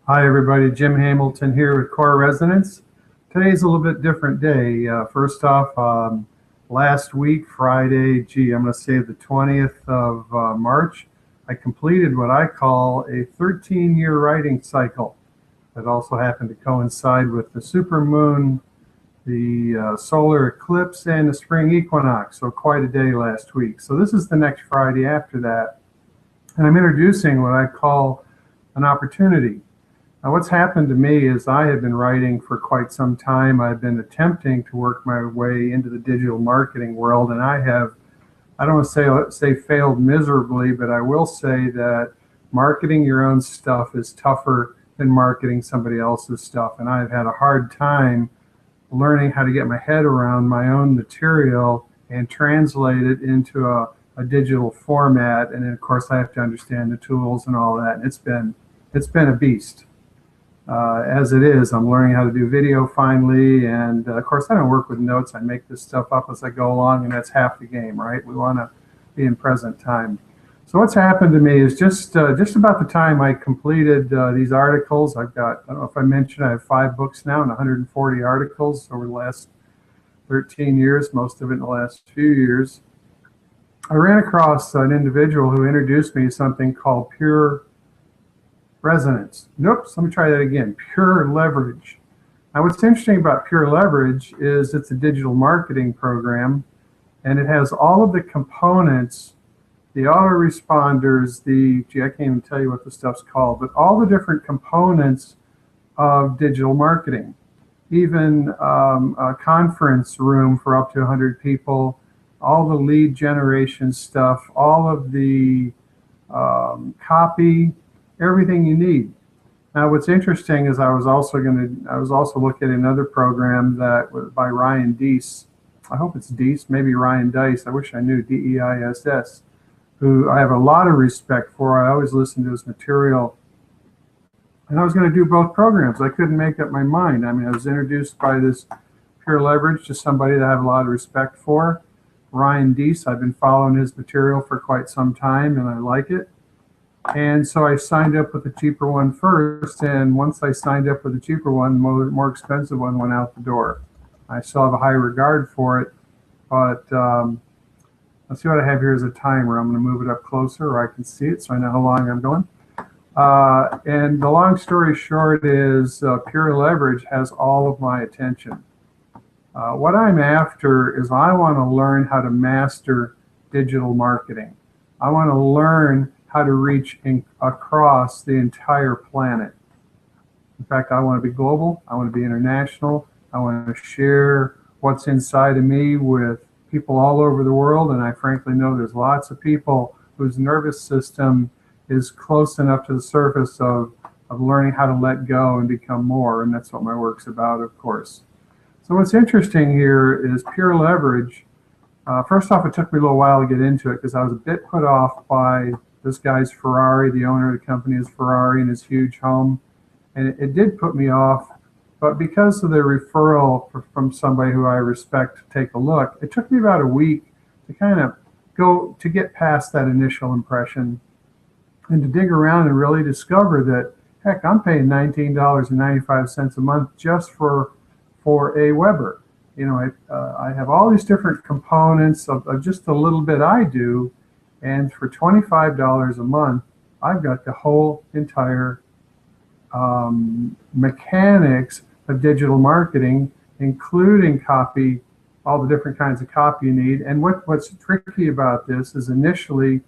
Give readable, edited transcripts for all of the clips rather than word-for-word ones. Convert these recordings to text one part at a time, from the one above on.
Hi everybody, Jim Hamilton here with Core Resonance. Today's a little bit different day. First off, last week, Friday, I'm going to say the 20th of March, I completed what I call a 13-year writing cycle. That also happened to coincide with the supermoon, the solar eclipse, and the spring equinox. So quite a day last week. So this is the next Friday after that. And I'm introducing what I call an opportunity. Now, what's happened to me is I have been writing for quite some time. I've been attempting to work my way into the digital marketing world, and I don't want to say failed miserably, but I will say that marketing your own stuff is tougher than marketing somebody else's stuff. And I've had a hard time learning how to get my head around my own material and translate it into a digital format. And then, of course, I have to understand the tools and all that. And it's been a beast. As it is, I'm learning how to do video finally, and of course I don't work with notes. I make this stuff up as I go along, and that's half the game, right? We want to be in present time. So what's happened to me is just about the time I completed these articles. I don't know if I mentioned, I have 5 books now and 140 articles over the last 13 years, most of it in the last few years. I ran across an individual who introduced me to something called pure resonance. Nope, let me try that again. Pure leverage. Now, what's interesting about pure leverage is it's a digital marketing program, and it has all of the components, the autoresponders, I can't even tell you what the stuff's called, but all the different components of digital marketing. Even a conference room for up to 100 people, all the lead generation stuff, all of the copy, everything you need. Now, what's interesting is I was also looking at another program that was by Ryan Deese. I hope it's Deese, maybe Ryan Dice. I wish I knew, D-E-I-S-S, who I have a lot of respect for. I always listen to his material. And I was going to do both programs. I couldn't make up my mind. I mean, I was introduced by this Pure Leverage to somebody that I have a lot of respect for. Ryan Deese, I've been following his material for quite some time, and I like it. And so I signed up with the cheaper one first, and once I signed up with the cheaper one, the more expensive one went out the door. I still have a high regard for it, but let's see what I have here as a timer. I'm going to move it up closer where I can see it so I know how long I'm going. And the long story short is Pure Leverage has all of my attention. What I'm after is I want to learn how to master digital marketing. I want to learn how to reach across the entire planet. In fact, I want to be global. I want to be international. I want to share what's inside of me with people all over the world. And I frankly know there's lots of people whose nervous system is close enough to the surface of learning how to let go and become more. And that's what my work's about, of course. So what's interesting here is Pure Leverage. First off, it took me a little while to get into it because I was a bit put off by this guy's Ferrari. The owner of the company is Ferrari and his huge home. And it did put me off. But because of the referral from somebody who I respect to take a look, it took me about a week to kind of to get past that initial impression and to dig around and really discover that, heck, I'm paying $19.95 a month just for a Weber. You know, I have all these different components of just a little bit I do. And for $25 a month, I've got the whole entire mechanics of digital marketing, including copy, all the different kinds of copy you need. And what's tricky about this is initially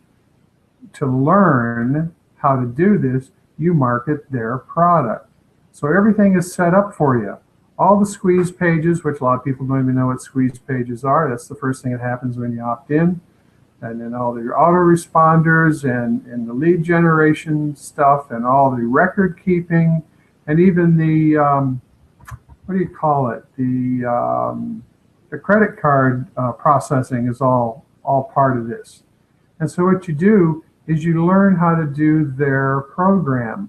to learn how to do this, you market their product. So everything is set up for you. All the squeeze pages, which a lot of people don't even know what squeeze pages are. That's the first thing that happens when you opt in. And then all the autoresponders and the lead generation stuff and all the record keeping and even the, what do you call it? The credit card processing is all part of this. And so what you do is you learn how to do their program.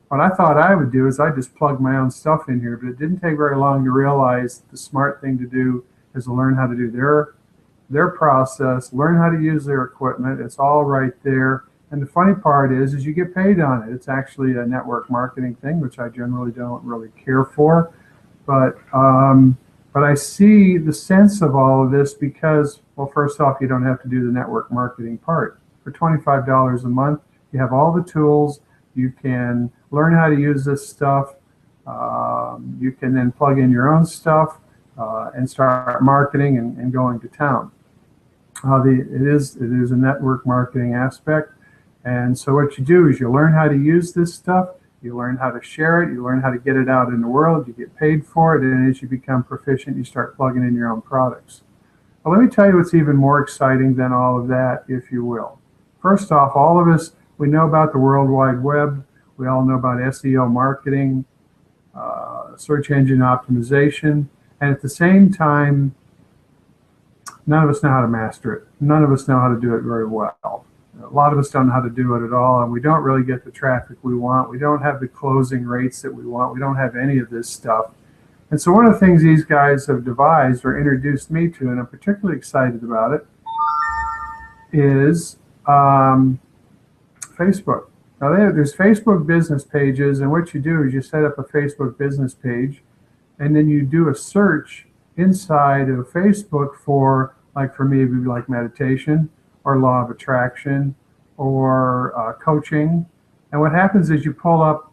What I thought I would do is I just plug my own stuff in here, but it didn't take very long to realize the smart thing to do is to learn how to do their process, learn how to use their equipment. It's all right there. And the funny part is you get paid on it. It's actually a network marketing thing, which I generally don't really care for. But I see the sense of all of this because, well, first off, you don't have to do the network marketing part. For $25 a month, you have all the tools. You can learn how to use this stuff. You can then plug in your own stuff and start marketing and going to town. It is a network marketing aspect. And so what you do is you learn how to use this stuff. You learn how to share it. You learn how to get it out in the world. You get paid for it. And as you become proficient, you start plugging in your own products. But let me tell you what's even more exciting than all of that, if you will. First off, all of us, we know about the World Wide Web. We all know about SEO marketing, search engine optimization. And at the same time, none of us know how to master it. None of us know how to do it very well. A lot of us don't know how to do it at all, and we don't really get the traffic we want. We don't have the closing rates that we want. We don't have any of this stuff. And so one of the things these guys have devised or introduced me to, and I'm particularly excited about it, is Facebook. Now there's Facebook business pages, and what you do is you set up a Facebook business page, and then you do a search inside of Facebook for, like for me, it would be like meditation or law of attraction or coaching. And what happens is you pull up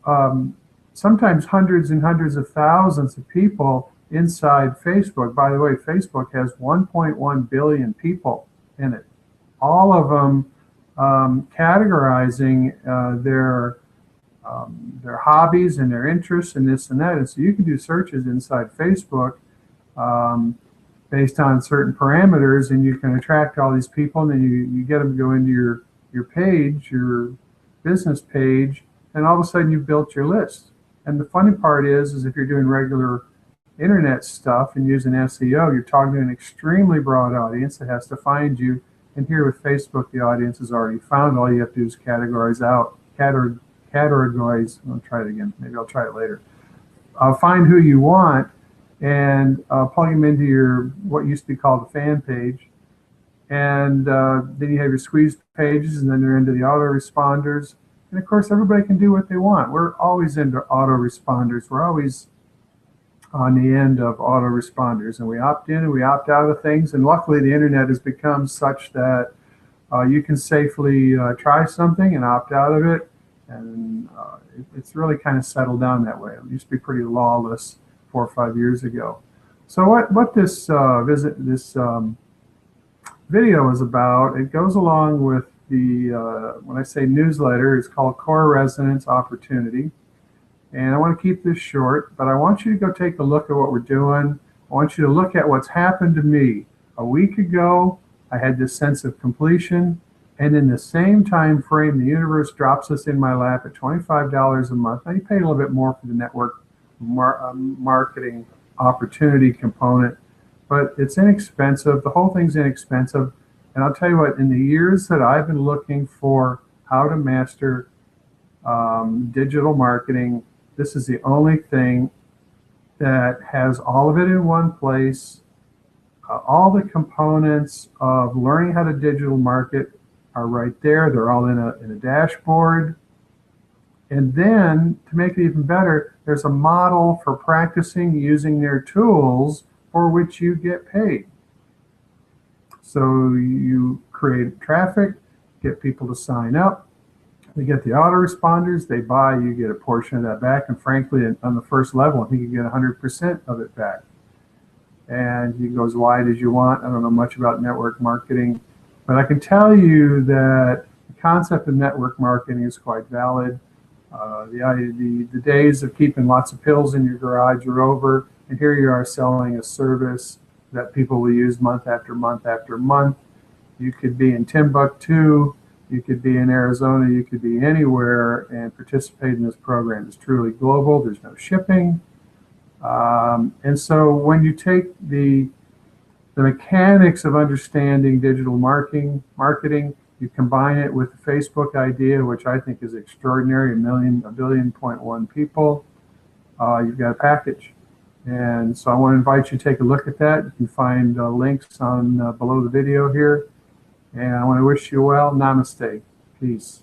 sometimes hundreds and hundreds of thousands of people inside Facebook. By the way, Facebook has 1.1 billion people in it, all of them categorizing their hobbies and their interests and this and that. And so you can do searches inside Facebook based on certain parameters, and you can attract all these people, and then you get them to go into your page, your business page, and all of a sudden you've built your list. And the funny part is if you're doing regular internet stuff and using SEO, you're talking to an extremely broad audience that has to find you. And here with Facebook, the audience is already found. All you have to do is categorize. I'll try it again. Maybe I'll try it later. Find who you want and plug them into your what used to be called a fan page. And then you have your squeeze pages, and then they're into the autoresponders. And of course, everybody can do what they want. We're always into autoresponders. We're always on the end of autoresponders, and we opt in and we opt out of things. And luckily, the internet has become such that you can safely try something and opt out of it. And it's really kind of settled down that way. It used to be pretty lawless 4 or 5 years ago. So what this video is about, it goes along with the, when I say newsletter, it's called Core Resonance Opportunity. And I want to keep this short, but I want you to go take a look at what we're doing. I want you to look at what's happened to me. A week ago, I had this sense of completion, and in the same time frame, the universe drops us in my lap at $25 a month. Now, you pay a little bit more for the network marketing opportunity component, but it's inexpensive. The whole thing's inexpensive. And I'll tell you what, in the years that I've been looking for how to master digital marketing, this is the only thing that has all of it in one place. All the components of learning how to digital market are right there. They're all in a dashboard. And then to make it even better, there's a model for practicing using their tools for which you get paid. So you create traffic, get people to sign up. They get the autoresponders, they buy, you get a portion of that back. And frankly, on the first level, I think you get 100% of it back. And you go as wide as you want. I don't know much about network marketing, but I can tell you that the concept of network marketing is quite valid. The days of keeping lots of pills in your garage are over, and here you are selling a service that people will use month after month after month. You could be in Timbuktu, you could be in Arizona, you could be anywhere and participate in this program. It's truly global, there's no shipping. And so when you take the mechanics of understanding digital marketing, you combine it with the Facebook idea, which I think is extraordinary, 1.1 billion people, you've got a package. And so I want to invite you to take a look at that. You can find links on below the video here. And I want to wish you well. Namaste. Peace.